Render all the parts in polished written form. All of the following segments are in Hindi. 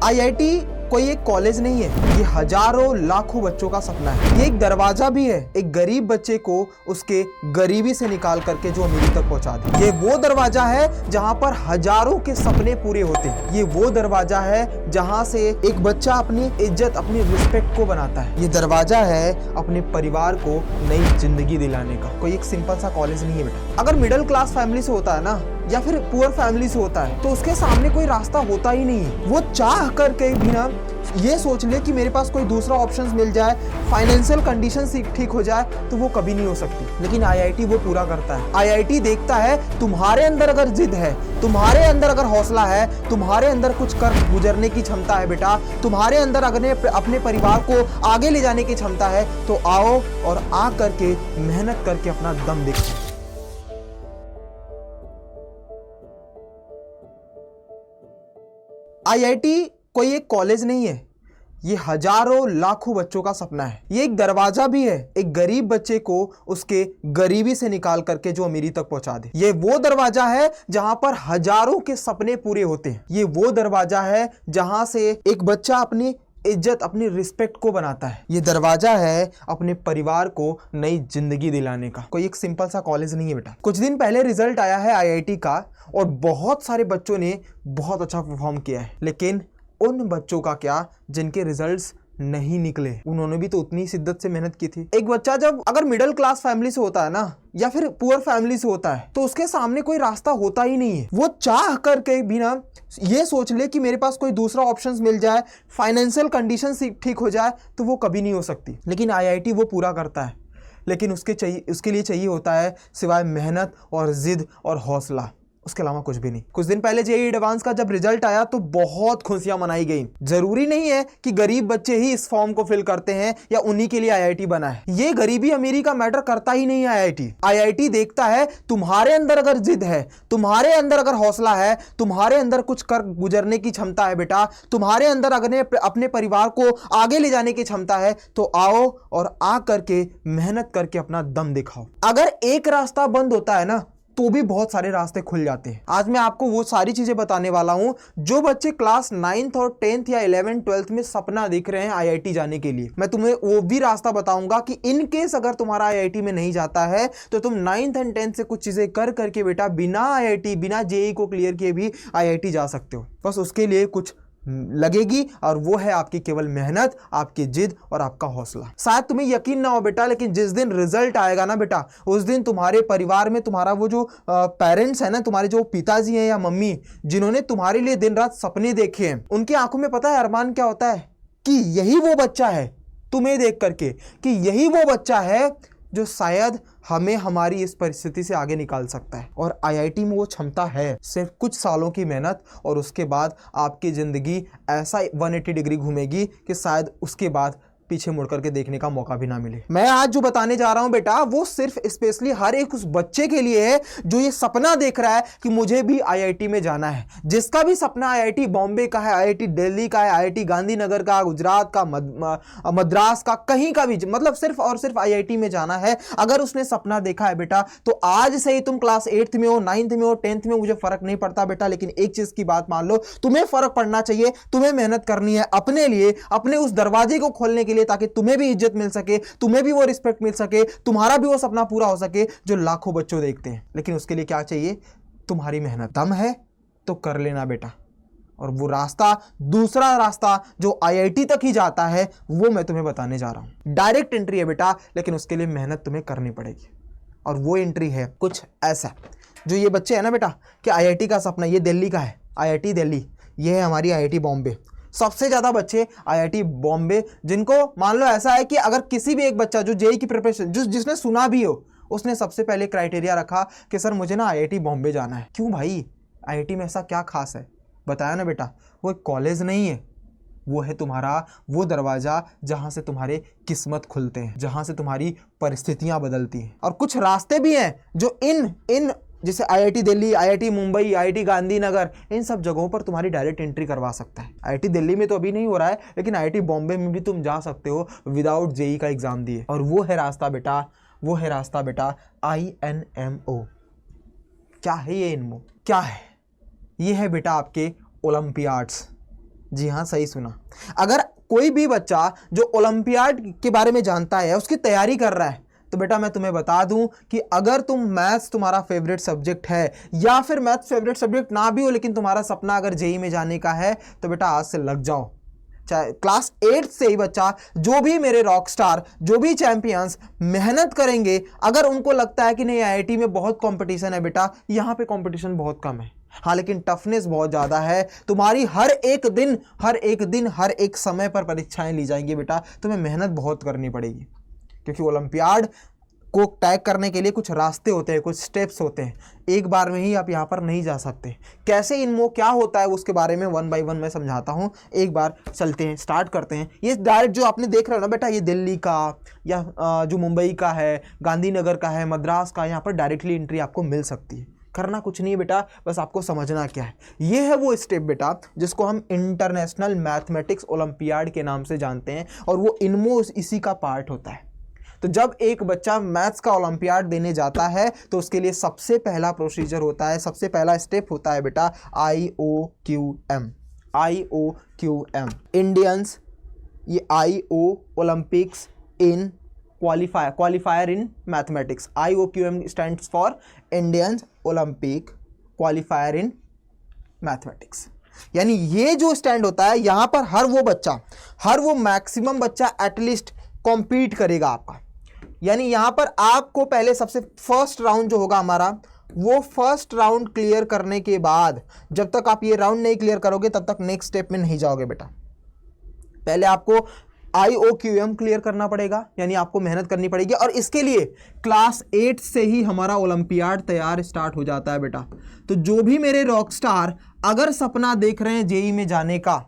आईआईटी कोई एक कॉलेज नहीं है, ये हजारों लाखों बच्चों का सपना है। ये एक दरवाजा भी है, एक गरीब बच्चे को उसके गरीबी से निकाल करके जो अमीरी तक पहुंचा दे। ये वो दरवाजा है जहां पर हजारों के सपने पूरे होते हैं। ये वो दरवाजा है जहां से एक बच्चा अपनी इज्जत, अपनी रिस्पेक्ट को बनाता है। ये दरवाजा है अपने परिवार को नई जिंदगी दिलाने का। कोई एक सिंपल सा कॉलेज नहीं है बेटा। अगर मिडिल क्लास फैमिली से होता है ना, या फिर पुअर फैमिली से होता है, तो उसके सामने कोई रास्ता होता ही नहीं है। वो चाह करके भी ना ये सोच ले कि मेरे पास कोई दूसरा ऑप्शंस मिल जाए, फाइनेंशियल कंडीशन ठीक हो जाए, तो वो कभी नहीं हो सकती। लेकिन आईआईटी वो पूरा करता है। आईआईटी देखता है तुम्हारे अंदर अगर जिद है, तुम्हारे अंदर अगर हौसला है, तुम्हारे अंदर कुछ कर गुजरने की क्षमता है बेटा, तुम्हारे अंदर अगर अपने परिवार को आगे ले जाने की क्षमता है, तो आओ और आ करके मेहनत करके अपना दम दिखाओ। आईआईटी कोई एक कॉलेज नहीं है, ये हजारों लाखों बच्चों का सपना है। ये एक दरवाजा भी है, एक गरीब बच्चे को उसके गरीबी से निकाल करके जो अमीरी तक पहुंचा दे। ये वो दरवाजा है जहां पर हजारों के सपने पूरे होते हैं। ये वो दरवाजा है जहां से एक बच्चा अपनी इज्जत, अपनी रिस्पेक्ट को बनाता है। ये दरवाजा है अपने परिवार को नई जिंदगी दिलाने का। कोई एक सिंपल सा कॉलेज नहीं है बेटा। कुछ दिन पहले रिजल्ट आया है आईआईटी का, और बहुत सारे बच्चों ने बहुत अच्छा परफॉर्म किया है। लेकिन उन बच्चों का क्या जिनके रिजल्ट्स नहीं निकले? उन्होंने भी तो उतनी शिद्दत से मेहनत की थी। एक बच्चा जब अगर मिडिल क्लास फैमिली से होता है ना, या फिर पुअर फैमिली से होता है, तो उसके सामने कोई रास्ता होता ही नहीं है। वो चाह करके भी ना ये सोच ले कि मेरे पास कोई दूसरा ऑप्शंस मिल जाए, फाइनेंशियल कंडीशन ठीक हो जाए, तो वो कभी नहीं हो सकती। लेकिन आईआईटी वो पूरा करता है। लेकिन उसके लिए चाहिए होता है सिवाय मेहनत और जिद और हौसला, उसके अलावा कुछ भी नहीं। कुछ दिन पहले जेईई एडवांस का जब रिजल्ट आया तो बहुत खुशियां मनाई गई। जरूरी नहीं है कि गरीब बच्चे ही इस फॉर्म को फिल करते हैं या उन्हीं के लिए आईआईटी बना है। ये गरीबी अमीरी का मैटर करता ही नहीं है। आईआईटी देखता है तुम्हारे अंदर अगर जिद है, तुम्हारे अंदर अगर हौसला है, तुम्हारे अंदर कुछ कर गुजरने की क्षमता है बेटा, तुम्हारे अंदर अगर अपने परिवार को आगे ले जाने की क्षमता है, तो आओ और आ करके मेहनत करके अपना दम दिखाओ। अगर एक रास्ता बंद होता है ना, तो भी बहुत सारे रास्ते खुल जाते हैं। आज मैं आपको वो सारी चीजें बताने वाला हूं जो बच्चे क्लास 9th और 10th या 11th 12th में सपना देख रहे हैं आईआईटी जाने के लिए। मैं तुम्हें वो भी रास्ता बताऊंगा कि इन केस अगर तुम्हारा आईआईटी में नहीं जाता है, तो तुम 9th एंड 10th से कुछ चीजें कर करके बेटा बिना आईआईटी, बिना जेईई को क्लियर किए भी आईआईटी जा सकते हो। बस उसके लिए कुछ लगेगी, और वो है आपकी केवल मेहनत, आपकी जिद और आपका हौसला। शायद तुम्हें यकीन ना हो बेटा, लेकिन जिस दिन रिजल्ट आएगा ना बेटा, उस दिन तुम्हारे परिवार में तुम्हारा वो जो पेरेंट्स है ना, तुम्हारे जो पिताजी हैं या मम्मी, जिन्होंने तुम्हारे लिए दिन रात सपने देखे हैं, उनकी आंखों में पता है अरमान क्या होता है? कि यही वो बच्चा है, तुम्हें देख करके, कि यही वो बच्चा है जो शायद हमें हमारी इस परिस्थिति से आगे निकाल सकता है। और आईआईटी में वो क्षमता है। सिर्फ कुछ सालों की मेहनत, और उसके बाद आपकी ज़िंदगी ऐसा 180 डिग्री घूमेगी कि शायद उसके बाद पीछे मुड़ करके देखने का मौका भी ना मिले। मैं आज जो बताने जा रहा हूं बेटा, वो सिर्फ स्पेशली हर एक उस बच्चे के लिए है जो ये सपना देख रहा है कि मुझे भी आईआईटी में जाना है। जिसका भी सपना आईआईटी बॉम्बे का है, आईआईटी दिल्ली का है, आईआईटी गांधीनगर का, गुजरात का, मद्रास का, कहीं का भी, मतलब सिर्फ और सिर्फ आईआईटी में जाना है, अगर उसने सपना देखा है बेटा, तो आज से ही तुम क्लास 8th में हो, 9th में हो, 10th में, मुझे फर्क नहीं पड़ता बेटा, लेकिन एक चीज की बात मान लो, तुम्हें फर्क पड़ना चाहिए। तुम्हें मेहनत करनी है अपने लिए, अपने उस दरवाजे को खोलने के लिए, ताकि तुम्हें भी इज्जत मिल सके, तुम्हें भी वो रिस्पेक्ट मिल सके, तुम्हारा भी वो सपना पूरा हो सके जो लाखों बच्चों देखते हैं। लेकिन उसके लिए क्या चाहिए? तुम्हारी मेहनत। दम है तो कर लेना बेटा। और वो रास्ता, दूसरा रास्ता जो आईआईटी तक ही जाता है, वो मैं तुम्हें बताने जा रहा हूं। डायरेक्ट एंट्री है बेटा, लेकिन उसके लिए मेहनत तुम्हें करनी पड़ेगी। और वो एंट्री है कुछ ऐसा, जो ये बच्चे है ना बेटा, कि आईआईटी का सपना, ये दिल्ली का है, आईआईटी दिल्ली, ये है हमारी आईआईटी बॉम्बे। सबसे ज्यादा बच्चे आईआईटी बॉम्बे, जिनको मान लो ऐसा है कि अगर किसी भी एक बच्चा जो जेईई की प्रिपरेशन, जिसने सुना भी हो, उसने सबसे पहले क्राइटेरिया रखा कि सर मुझे ना आईआईटी बॉम्बे जाना है। क्यों भाई? आईआईटी में ऐसा क्या खास है? बताया ना बेटा, वो एक कॉलेज नहीं है, वो है तुम्हारा वो दरवाजा जहां से तुम्हारे किस्मत खुलते हैं, जहां से तुम्हारी परिस्थितियां बदलती हैं। और कुछ रास्ते भी हैं जो इन जैसे IIT Delhi, IIT Mumbai, IIT Gandhinagar, इन सब जगहों पर तुम्हारी डायरेक्ट एंट्री करवा सकता है। आईआईटी दिल्ली में तो अभी नहीं हो रहा है, लेकिन आईआईटी बॉम्बे में भी तुम जा सकते हो विदाउट जेईई का एग्जाम दिए। और वो है रास्ता बेटा, वो है रास्ता बेटा INMO। क्या है ये इनमो? क्या है? ये है बेटा आपके ओलंपियाड्स, जी हाँ, सही सुना। अगर कोई भी बच्चा जो ओलंपियाड के बारे में जानता है, उसकी तैयारी कर रहा है, तो बेटा मैं तुम्हें बता दूं कि अगर तुम मैथ्स तुम्हारा फेवरेट सब्जेक्ट है, या फिर मैथ्स फेवरेट सब्जेक्ट ना भी हो लेकिन तुम्हारा सपना अगर जेईई में जाने का है, तो बेटा आज से लग जाओ। चाहे क्लास 8 से ही बच्चा, जो भी मेरे रॉक स्टार, जो भी चैंपियंस मेहनत करेंगे, अगर उनको लगता है कि नहीं आईआईटी में बहुत कंपटीशन है, बेटा यहाँ पे कंपटीशन बहुत कम है, हाँ लेकिन टफनेस बहुत ज़्यादा है। तुम्हारी हर एक दिन हर एक समय पर परीक्षाएं ली जाएंगी बेटा, तुम्हें मेहनत बहुत करनी पड़ेगी, क्योंकि ओलंपियाड को टैग करने के लिए कुछ रास्ते होते हैं, कुछ स्टेप्स होते हैं, एक बार में ही आप यहाँ पर नहीं जा सकते। कैसे इनमो क्या होता है उसके बारे में 1 बाय 1 मैं समझाता हूँ। एक बार चलते हैं, स्टार्ट करते हैं। ये डायरेक्ट जो आपने देख रहे हो ना बेटा, ये दिल्ली का या जो मुंबई का है, गांधीनगर का है, मद्रास का, यहाँ पर डायरेक्टली एंट्री आपको मिल सकती है। करना कुछ नहीं बेटा, बस आपको समझना क्या है। ये है वो स्टेप बेटा जिसको हम इंटरनेशनल मैथमेटिक्स ओलंपियाड के नाम से जानते हैं, और वो इनमो इसी का पार्ट होता है। तो जब एक बच्चा मैथ्स का ओलंपियाड देने जाता है तो उसके लिए सबसे पहला प्रोसीजर होता है, सबसे पहला स्टेप होता है बेटा IOQM। IOQM इंडियंस, ये IO Olympics in qualifier in mathematics. IOQM stands for Indian Olympic qualifier in mathematics. यानी ये जो स्टैंड होता है, यहाँ पर हर वो मैक्सिमम बच्चा एटलीस्ट कॉम्पीट करेगा आपका। यानी यहाँ पर आपको पहले सबसे फर्स्ट राउंड जो होगा हमारा, वो फर्स्ट राउंड क्लियर करने के बाद, जब तक आप ये राउंड नहीं क्लियर करोगे तब तक नेक्स्ट स्टेप में नहीं जाओगे बेटा। पहले आपको IOQM क्लियर करना पड़ेगा, यानी आपको मेहनत करनी पड़ेगी, और इसके लिए क्लास 8 से ही हमारा ओलंपियाड तैयार स्टार्ट हो जाता है बेटा। तो जो भी मेरे रॉक स्टार अगर सपना देख रहे हैं जेईई में जाने का,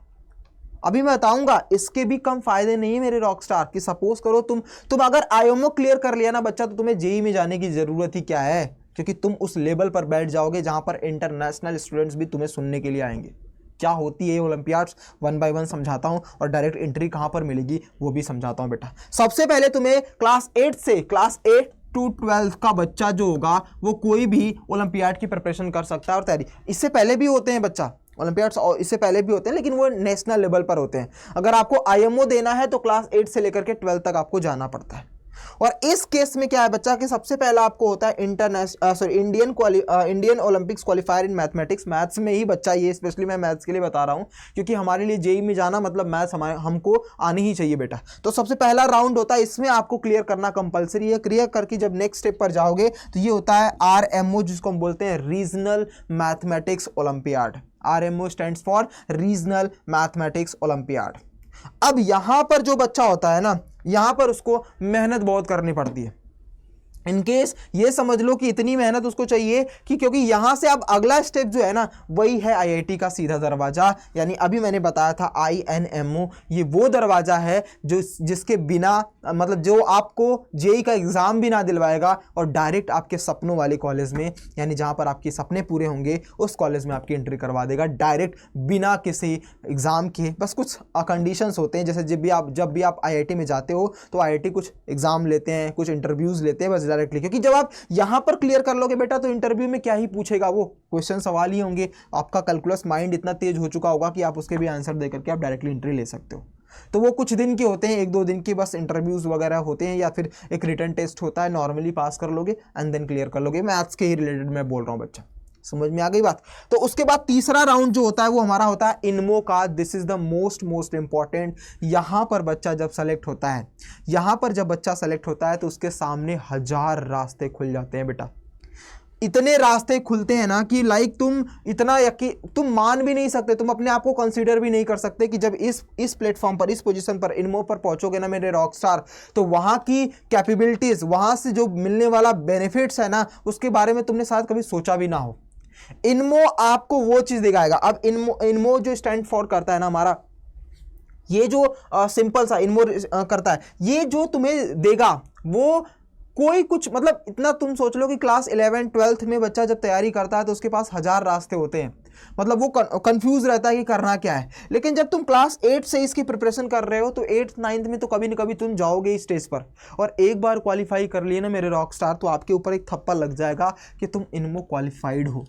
अभी मैं बताऊंगा इसके भी कम फायदे नहीं है मेरे रॉक स्टार की। सपोज करो तुम अगर IOMO क्लियर कर लिया ना बच्चा, तो तुम्हें जेईई में जाने की जरूरत ही क्या है, क्योंकि तुम उस लेवल पर बैठ जाओगे जहां पर इंटरनेशनल स्टूडेंट्स भी तुम्हें सुनने के लिए आएंगे। क्या होती है ओलंपियाड्स 1 बाय 1 समझाता हूं, और डायरेक्ट एंट्री कहां पर मिलेगी वो भी समझाता हूं बेटा। सबसे पहले तुम्हें क्लास 8 to 12 का बच्चा जो होगा, वो कोई भी ओलंपियाड की प्रिपरेशन कर सकता है और तैयारी। इससे पहले भी होते हैं बच्चा ओलंपियाड्स, और इससे पहले भी होते हैं, लेकिन वो नेशनल लेवल पर होते हैं। अगर आपको IMO देना है तो क्लास 8 से लेकर के 12 तक आपको जाना पड़ता है। और इस केस में क्या है बच्चा कि सबसे पहला आपको होता है Indian Olympics qualifier in mathematics. Maths में ही बच्चा, ये स्पेशली मैं मैथ्स के लिए बता रहा हूं, क्योंकि हमारे लिए जेईई में जाना मतलब मैथ्स हमको आनी ही चाहिए बेटा। तो सबसे पहला राउंड होता है, इसमें आपको क्लियर करना कंपलसरी है। क्लियर करके जब नेक्स्ट स्टेप पर जाओगे तो ये होता है RMO, जिसको हम बोलते हैं regional mathematics olympiad. RMO stands for regional mathematics olympiad. अब यहां पर जो बच्चा होता है ना, यहां पर उसको मेहनत बहुत करनी पड़ती है। इनकेस ये समझ लो कि इतनी मेहनत उसको चाहिए कि, क्योंकि यहां से अब अगला स्टेप जो है ना, वही है IIT का सीधा दरवाजा। यानी अभी मैंने बताया था INMO, ये वो दरवाजा है जिसके बिना, मतलब जो आपको जेईई का एग्जाम भी ना दिलवाएगा और डायरेक्ट आपके सपनों वाले कॉलेज में, यानी जहां पर आपके सपने पूरे होंगे उस कॉलेज में आपकी एंट्री करवा देगा डायरेक्ट, बिना किसी एग्जाम के। बस कुछ कंडीशंस होते हैं, जैसे जब भी आप IIT में जाते हो तो IIT कुछ एग्जाम लेते हैं, कुछ इंटरव्यूज लेते हैं, बस डायरेक्टली। क्योंकि जब आप यहां पर क्लियर कर लोगे बेटा, तो इंटरव्यू में क्या ही पूछेगा, वो क्वेश्चन सवाल ही होंगे। आपका कैलकुलस माइंड इतना तेज हो चुका होगा कि आप उसके भी आंसर देकर के आप डायरेक्टली एंट्री ले सकते हो। तो वो कुछ दिन के होते हैं, 1-2 दिन के बस इंटरव्यूज वगैरह होते हैं, या फिर एक रिटन टेस्ट होता है, नॉर्मली पास कर लोगे एंड देन क्लियर कर लोगे। मैथ्स के ही रिलेटेड मैं बोल रहा हूँ बच्चा, समझ में आ गई बात। तो उसके बाद तीसरा राउंड जो होता है वो हमारा होता है इनमो का। This is the most important. यहां पर बच्चा जब सेलेक्ट होता है, तो उसके सामने 1000 रास्ते खुल जाते हैं बेटा। इतने रास्ते खुलते हैं ना कि लाइक तुम मान भी नहीं सकते, तुम अपने आप को कंसीडर भी नहीं कर सकते कि जब इस प्लेटफॉर्म पर, इस पोजीशन पर, इनमो पर पहुंचोगे ना मेरे रॉक स्टार, तो वहां की कैपेबिलिटीज, वहां से जो मिलने वाला बेनिफिट्स है ना, उसके बारे में तुमने शायद कभी सोचा भी ना हो। इनमो आपको वो चीज दिखाएगा। अब इनमो जो स्टैंड फॉर करता है ना हमारा, ये जो सिंपल सा इनमो करता है, ये जो तुम्हें देगा वो कोई कुछ, मतलब इतना तुम सोच लो कि क्लास 11-12 में बच्चा जब तैयारी करता है तो उसके पास 1000 रास्ते होते हैं, मतलब वो कंफ्यूज रहता है कि करना क्या है। लेकिन जब तुम क्लास 8 से इसकी प्रिपरेशन कर रहे हो तो 8th-9th में तो कभी न कभी तुम जाओगे इस स्टेज पर, और एक बार क्वालिफाई कर लिए ना मेरे रॉक स्टार, तो आपके ऊपर एक थप्पड़ लग जाएगा कि तुम इनमो क्वालिफाइड हो।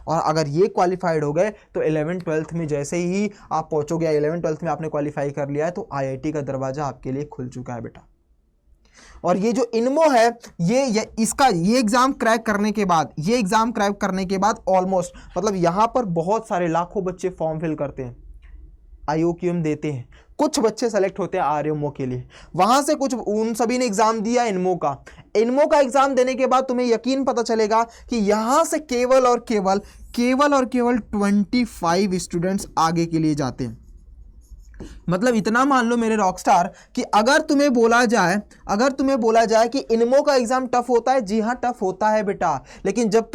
और अगर ये क्वालिफाइड हो गए तो 11th-12th में जैसे ही आप पहुंचोगे, 11th-12th में आपने क्वालिफाई कर लिया है, तो आईआईटी का दरवाजा आपके लिए खुल चुका है बेटा। और ये जो इनमो है, ये एग्जाम क्रैक करने के बाद ऑलमोस्ट मतलब यहाँ पर बहुत सारे लाखों बच्चे फॉर्म फिल करते हैं, आईओक्यूएम देते हैं, कुछ बच्चे सेलेक्ट होते हैं आरएमओ के लिए, वहां से कुछ उन सभी ने एग्जाम दिया इनमो का एग्जाम देने के बाद तुम्हें यकीन पता चलेगा कि यहां से केवल और केवल 25 स्टूडेंट्स आगे के लिए जाते हैं। मतलब इतना मान लो मेरे रॉकस्टार कि अगर तुम्हें बोला जाए कि इनमो का एग्जाम टफ होता है, जी हाँ टफ होता है बेटा, लेकिन जब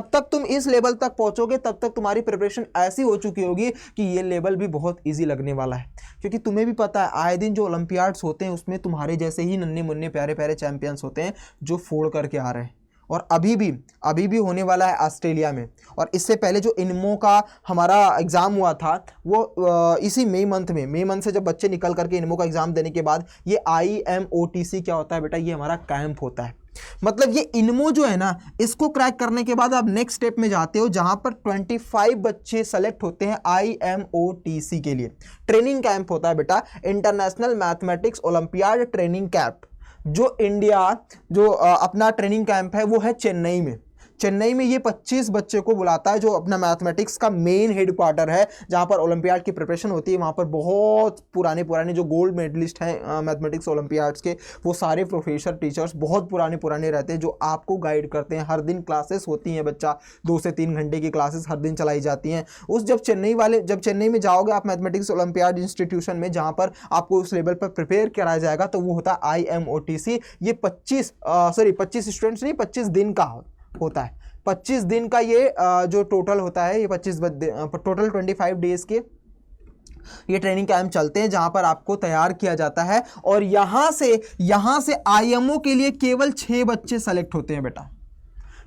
तक तुम इस लेवल तक पहुंचोगे तब तक तुम्हारी प्रिपरेशन ऐसी हो चुकी होगी कि ये लेवल भी बहुत इजी लगने वाला है। क्योंकि तुम्हें भी पता है आए दिन जो ओलंपियाड्स होते हैं उसमें तुम्हारे जैसे ही नन्हे मुन्ने प्यारे प्यारे चैंपियंस होते हैं जो फोड़ करके आ रहे हैं, और अभी भी होने वाला है ऑस्ट्रेलिया में। और इससे पहले जो इनमो का हमारा एग्ज़ाम हुआ था वो इसी मई मंथ से जब बच्चे निकल करके इनमो का एग्ज़ाम देने के बाद ये IMOTC क्या होता है बेटा, ये हमारा कैंप होता है। मतलब ये इनमो जो है ना, इसको क्रैक करने के बाद आप नेक्स्ट स्टेप में जाते हो जहां पर 25 बच्चे सेलेक्ट होते हैं IMOTC के लिए। ट्रेनिंग कैंप होता है बेटा, international mathematics olympiad training camp. जो अपना ट्रेनिंग कैंप है वो है चेन्नई में ये 25 बच्चे को बुलाता है, जो अपना मैथमेटिक्स का मेन हेडक्वार्टर है जहां पर ओलंपियाड की प्रिपरेशन होती है। वहां पर बहुत पुराने जो गोल्ड मेडलिस्ट हैं मैथमेटिक्स ओलंपियाड्स के, वो सारे प्रोफेसर टीचर्स बहुत पुराने रहते हैं जो आपको गाइड करते हैं। हर दिन क्लासेस होती हैं बच्चा, 2 से 3 घंटे की क्लासेस हर दिन चलाई जाती हैं। जब चेन्नई में जाओगे आप मैथमेटिक्स ओलंपियाड इंस्टीट्यूशन में, जहां पर आपको उस लेवल पर प्रिपेयर कराया जाएगा, तो वो होता है IMOTC। ये 25 स्टूडेंट्स नहीं, 25 दिन का होता है। 25 दिन का ये जो टोटल होता है, ये 25 डेज के ये ट्रेनिंग कैंप चलते हैं जहां पर आपको तैयार किया जाता है। और यहां से IMO के लिए केवल 6 बच्चे सेलेक्ट होते हैं बेटा।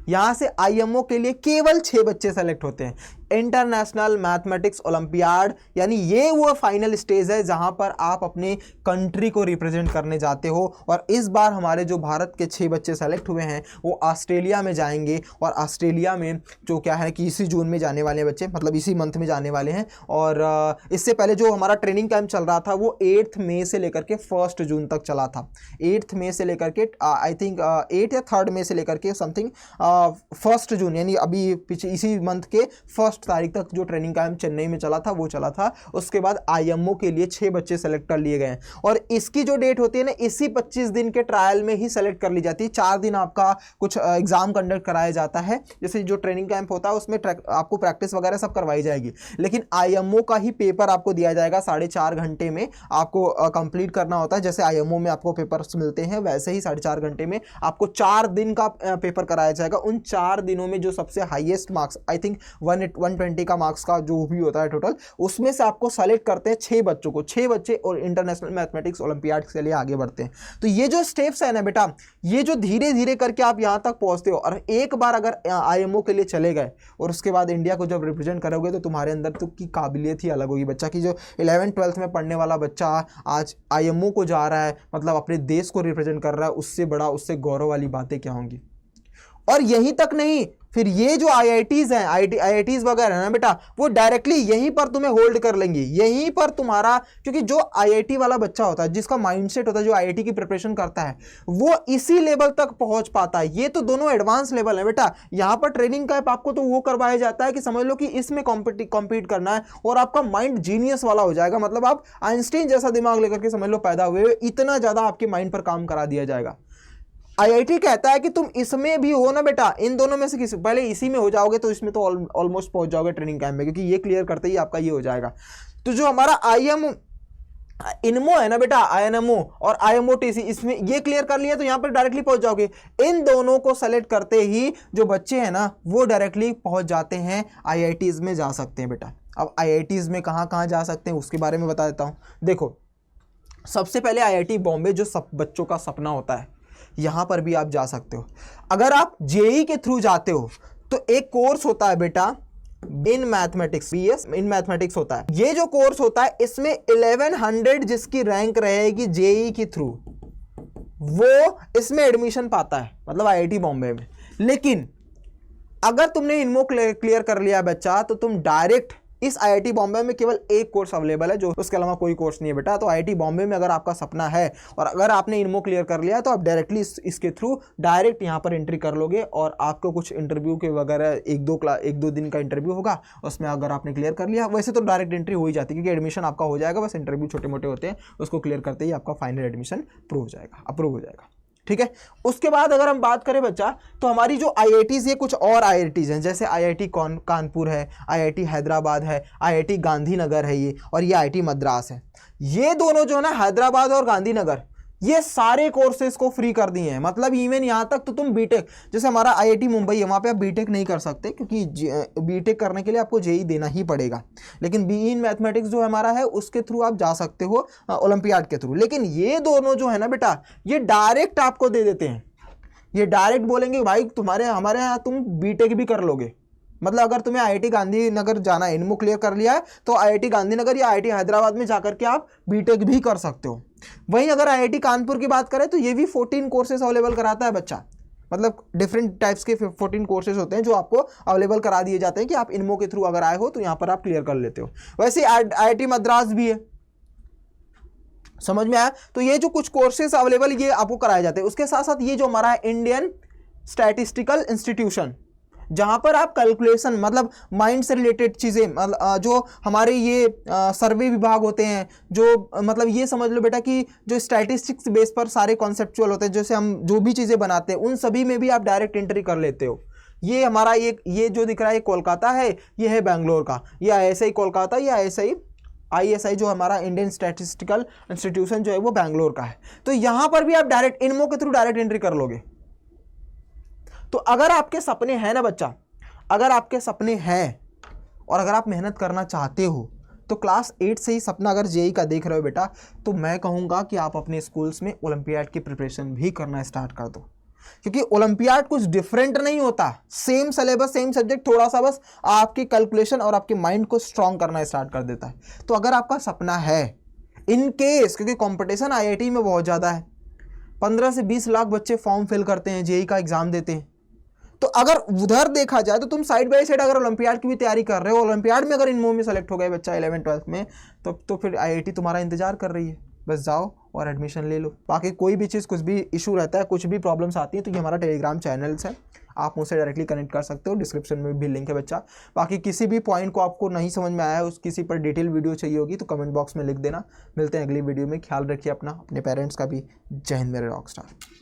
यहां से IMO के लिए केवल 6 बच्चे सेलेक्ट होते हैं। इंटरनेशनल मैथमेटिक्स ओलंपियाड, यानी ये वो फाइनल स्टेज है जहां पर आप अपने कंट्री को रिप्रेजेंट करने जाते हो। और इस बार हमारे जो भारत के 6 बच्चे सेलेक्ट हुए हैं वो ऑस्ट्रेलिया में जाएंगे, और ऑस्ट्रेलिया में जो क्या है कि इसी जून में जाने वाले बच्चे, मतलब इसी मंथ में जाने वाले हैं। और इससे पहले जो हमारा ट्रेनिंग कैंप चल रहा था वो 8 मई से लेकर के 1 जून तक चला था। 8 मई से लेकर के आई थिंक 8 या 3 मई से लेकर के समथिंग 1 जून, यानी अभी पीछे इसी मंथ के 1 तारीख तक जो ट्रेनिंग कैंप चेन्नई में चला था। उसके बाद IMO के लिए 6 बच्चे सेलेक्ट कर लिए गए हैं। और इसकी जो डेट होती है ना, इसी 25 दिन के ट्रायल में ही सेलेक्ट कर ली जाती है। 4 दिन आपका कुछ एग्जाम कंडक्ट कराया जाता है, जैसे जो ट्रेनिंग कैंप होता है उसमें आपको प्रैक्टिस वगैरह सब करवाई जाएगी। लेकिन IMO का ही पेपर आपको दिया जाएगा 4.5 घंटे में, आपको कंप्लीट करना होता है। जैसे IMO में आपको पेपर्स मिलते हैं वैसे ही 4.5 घंटे में आपको 4 दिन का पेपर कराया जाएगा। उन 4 दिनों में जो सबसे हाईएस्ट मार्क्स, आई थिंक 120 का मार्क्स का जो भी होता है टोटल, उसमें से आपको सेलेक्ट करते हैं 6 बच्चों को। 6 बच्चे और इंटरनेशनल मैथमेटिक्स ओलंपियाड के लिए आगे बढ़ते हैं। तो ये जो स्टेप्स है ना बेटा, ये जो धीरे धीरे करके आप यहां तक पहुंचते हो, और एक बार अगर IMO के लिए चले गए और उसके बाद इंडिया को जब रिप्रेजेंट करोगे तो तुम्हारे अंदर तो की काबिलियत ही अलग होगी बच्चा की। जो 11th-12th में पढ़ने वाला बच्चा आज IMO को जा रहा है, मतलब अपने देश को रिप्रेजेंट कर रहा है, उससे गौरव वाली बातें क्या होंगी। और यहीं तक नहीं, फिर ये जो IITs हैं, IITs वगैरह ना बेटा, वो डायरेक्टली यहीं पर तुम्हें होल्ड कर लेंगे, यहीं पर तुम्हारा। क्योंकि जो IIT वाला बच्चा होता है, जिसका माइंडसेट होता है, जो IIT की प्रिपरेशन करता है, वो इसी लेवल तक पहुंच पाता है। ये तो दोनों एडवांस लेवल है बेटा। यहाँ पर ट्रेनिंग कैंप आपको तो वो करवाया जाता है कि समझ लो कि इसमें कॉम्पीट करना है, और आपका माइंड जीनियस वाला हो जाएगा। मतलब आप आइंस्टीन जैसा दिमाग लेकर के समझ लो पैदा हुए, इतना ज्यादा आपके माइंड पर काम करा दिया जाएगा। IIT कहता है कि तुम इसमें भी हो ना बेटा, इन दोनों में से किसी, पहले इसी में हो जाओगे तो इसमें तो ऑलमोस्ट पहुंच जाओगे ट्रेनिंग कैंप में, क्योंकि ये क्लियर करते ही आपका ये हो जाएगा। तो जो हमारा इनमो है ना बेटा, IMO और IMOTC, इसमें ये क्लियर कर लिया तो यहां पर डायरेक्टली पहुंच जाओगे। इन दोनों को सेलेक्ट करते ही जो बच्चे हैं ना, वो डायरेक्टली पहुंच जाते हैं IITs में जा सकते हैं बेटा। अब IITs में कहां जा सकते हैं उसके बारे में बता देता हूं। देखो, सबसे पहले IIT बॉम्बे, जो सब बच्चों का सपना होता है, यहां पर भी आप जा सकते हो। अगर आप JEE के थ्रू जाते हो तो एक कोर्स होता है बेटा in mathematics, BS in mathematics होता है। ये जो कोर्स होता है इसमें 1100 जिसकी रैंक रहेगी JEE के थ्रू, वो इसमें एडमिशन पाता है, मतलब IIT बॉम्बे में। लेकिन अगर तुमने इनमो क्लियर कर लिया बच्चा तो तुम डायरेक्ट इस आईआईटी बॉम्बे में केवल एक कोर्स अवेलेबल है, जो उसके अलावा कोई कोर्स नहीं है बेटा। तो आईआईटी बॉम्बे में अगर आपका सपना है और अगर आपने इनमो क्लियर कर लिया तो आप डायरेक्टली इसके थ्रू डायरेक्ट यहाँ पर एंट्री कर लोगे और आपको कुछ इंटरव्यू के वगैरह एक दो दिन का इंटरव्यू होगा, उसमें अगर आपने क्लियर कर लिया, वैसे तो डायरेक्ट एंट्री हो ही जाती है क्योंकि एडमिशन आपका हो जाएगा, बस इंटरव्यू छोटे मोटे होते हैं, उसको क्लियर करते ही आपका फाइनल एडमिशन अप्रूव हो जाएगा। ठीक है, उसके बाद अगर हम बात करें बच्चा तो हमारी जो आईआईटीज़ है, कुछ और आईआईटीज़ हैं, जैसे आईआईटी कानपुर है, आईआईटी हैदराबाद है, आईआईटी गांधीनगर है ये, और ये आईआईटी मद्रास है। ये दोनों जो है ना, हैदराबाद और गांधीनगर, ये सारे कोर्सेज को फ्री कर दिए हैं। मतलब इवन यहाँ तक तो तुम बीटेक, जैसे हमारा आईआईटी मुंबई है, वहाँ पे आप बीटेक नहीं कर सकते क्योंकि बीटेक करने के लिए आपको जेईई देना ही पड़ेगा, लेकिन बीई इन मैथमेटिक्स जो हमारा है उसके थ्रू आप जा सकते हो ओलंपियाड के थ्रू। लेकिन ये दोनों जो है ना बेटा, ये डायरेक्ट आपको दे देते हैं, ये डायरेक्ट बोलेंगे भाई हमारे यहाँ तुम बीटेक भी कर लोगे। मतलब अगर तुम्हें आईआईटी गांधीनगर जाना है, इनमो क्लियर कर लिया है, तो आईआईटी गांधीनगर या आईआईटी हैदराबाद में जाकर के आप बीटेक भी कर सकते हो। वहीं अगर आईआईटी कानपुर की बात करें तो ये भी 14 कोर्सेज अवेलेबल कराता है बच्चा। मतलब डिफरेंट टाइप्स के 14 कोर्सेज होते हैं जो आपको अवेलेबल करा दिए जाते हैं कि आप इनमो के थ्रू अगर आए हो तो यहाँ पर आप क्लियर कर लेते हो। वैसे आईआईटी मद्रास भी है, समझ में आया? तो ये जो कुछ कोर्सेज अवेलेबल ये आपको कराए जाते हैं। उसके साथ साथ ये जो हमारा इंडियन स्टैटिस्टिकल इंस्टीट्यूशन, जहाँ पर आप कैलकुलेशन, मतलब माइंड से रिलेटेड चीज़ें, जो हमारे ये सर्वे विभाग होते हैं, जो मतलब ये समझ लो बेटा कि जो स्टैटिस्टिक्स बेस पर सारे कॉन्सेप्चुअल होते हैं, जैसे हम जो भी चीज़ें बनाते हैं उन सभी में भी आप डायरेक्ट एंट्री कर लेते हो। ये हमारा ये जो दिख रहा है कोलकाता है, ये है बेंगलोर का, ये ISI कोलकाता, या ISI जो हमारा इंडियन स्टैटिस्टिकल इंस्टीट्यूशन जो है वो बेंगलोर का है। तो यहाँ पर भी आप डायरेक्ट इनमो के थ्रू डायरेक्ट एंट्री कर लोगे। तो अगर आपके सपने हैं ना बच्चा, अगर आपके सपने हैं और अगर आप मेहनत करना चाहते हो तो क्लास 8 से ही सपना अगर जेईई का देख रहे हो बेटा, तो मैं कहूँगा कि आप अपने स्कूल्स में ओलंपियाड की प्रिपरेशन भी करना स्टार्ट कर दो, क्योंकि ओलंपियाड कुछ डिफरेंट नहीं होता, सेम सिलेबस सेम सब्जेक्ट, थोड़ा सा बस आपकी कैलकुलेशन और आपके माइंड को स्ट्रॉन्ग करना स्टार्ट कर देता है। तो अगर आपका सपना है, इन केस, क्योंकि कंपटीशन आईआईटी में बहुत ज़्यादा है, 15 से 20 लाख बच्चे फॉर्म फिल करते हैं, जेईई का एग्जाम देते हैं, तो अगर उधर देखा जाए तो तुम साइड बाय साइड अगर ओलंपियाड की भी तैयारी कर रहे हो, ओलंपियाड में अगर इनमो में सेलेक्ट हो गए बच्चा 11-12 में, तो फिर आईआईटी तुम्हारा इंतजार कर रही है, बस जाओ और एडमिशन ले लो। बाकी कोई भी चीज़, कुछ भी इशू रहता है, कुछ भी प्रॉब्लम्स आती हैं, तो ये हमारा टेलीग्राम चैनल्स है, आप मुझसे डायरेक्टली कनेक्ट कर सकते हो, डिस्क्रिप्शन में भी लिंक है बच्चा। बाकी किसी भी पॉइंट को आपको नहीं समझ में आया है, उस किसी पर डिटेल वीडियो चाहिए होगी तो कमेंट बॉक्स में लिख देना। मिलते हैं अगली वीडियो में, ख्याल रखिए अपना, अपने पेरेंट्स का भी। जय हिंद मेरे रॉकस्टार।